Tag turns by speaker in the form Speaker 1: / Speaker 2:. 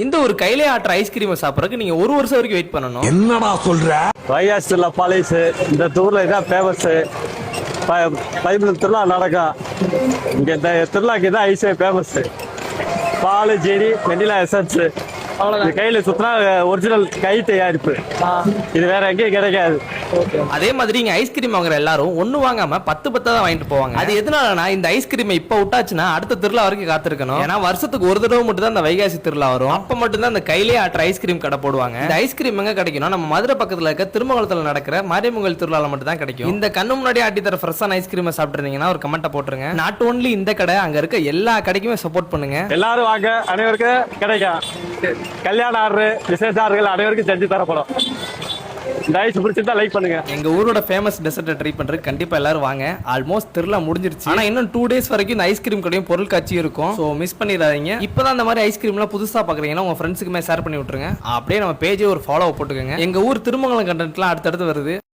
Speaker 1: இந்த ஒரு கையிலே ஆட்டுற ஐஸ்கிரீமை சாப்பிட்றதுக்கு நீங்க ஒரு வருஷம் வரைக்கும் வெயிட் பண்ணணும்.
Speaker 2: என்னடா சொல்ற?
Speaker 3: வைகாசில பாலிஸ் இந்த ஊர்ல இதான் ஃபேமஸ். பைபிள் திருவிழா நடக்கும். இங்க இந்த திருவிழாக்கு தான் ஐஸே ஃபேமஸ். பால் ஜெரி வெண்ணிலா எசன்ஸ் கையில சுத்தினா ஒரிஜினல் கை தயாரிப்பு. இது வேற எங்கேயும் கிடைக்காது.
Speaker 1: அதே மாதிரி இங்க ஐஸ்கிரீம் வாங்குற எல்லாரும் ஒண்ணு வாங்காம 10 தான் வாங்கிட்டு போவாங்க. அது எதனாலனா இந்த ஐஸ்கிரீம் இப்ப விட்டாச்சுன்னா அடுத்த திருவிழா வரைக்கும் காத்திருக்கணும். ஏன்னா வருஷத்துக்கு ஒரு தடவை மட்டும் தான் இந்த வைகாசி திருவிழா வரும். அப்ப மட்டும் தான் இந்த கையிலே ஆட்டுற ஐஸ்கிரீம் கடை போடுவாங்க. இந்த ஐஸ்கிரீம் எங்க கிடைக்கும்? நம்ம மதுரை பக்கத்துல இருக்க திருமங்கலத்துல நடக்கிற மாரியம்மன் திருவிழால மட்டும் தான் கிடைக்கும். இந்த கண்ணு முன்னாடி ஆட்டி தர ஃப்ரெஷ்ஷான ஐஸ்கிரீம் சாப்பிட்டுருந்தீங்கன்னா ஒரு கமெண்ட்டை போட்டுருங்க. நாட் ஓன்லி இந்த கடை, அங்க இருக்க எல்லா கடைக்குமே சப்போர்ட் பண்ணுங்க.
Speaker 3: எல்லாரும் வாங்க, அனைவருக்கும் கிடைக்கும். கல்யாண ஆர்டர், விசேஷ ஆர்டர்கள் அனைவருக்கும் செஞ்சு தரப்படும். இந்த ஐஸ் பிடிச்சிருந்தா லைக் பண்ணுங்க.
Speaker 1: எங்க ஊரோட ஃபேமஸ் டெசர்ட்டை ட்ரை பண்றதுக்கு கண்டிப்பா எல்லாரும் வாங்க. ஆல்மோஸ்ட் திருவிழா முடிஞ்சிருச்சு. ஆனா இன்னும் 2 days வரைக்கும் இந்த ஐஸ்கிரீம் கடையும் பொருள் காட்சி இருக்கும். சோ மிஸ் பண்ணிடாதீங்க. இப்பதான் இந்த மாதிரி ஐஸ்கிரீம்லாம் புதுசா பாக்குறீங்கன்னா உங்க ஃப்ரெண்ட்ஸுக்குமே ஷேர் பண்ணி விட்டுருங்க. அப்படியே நம்ம பேஜே ஒரு ஃபாலோ போட்டுக்கோங்க. எங்க ஊர் திருமங்கலம் கண்டென்ட்லாம் அடுத்தடுத்து வருது.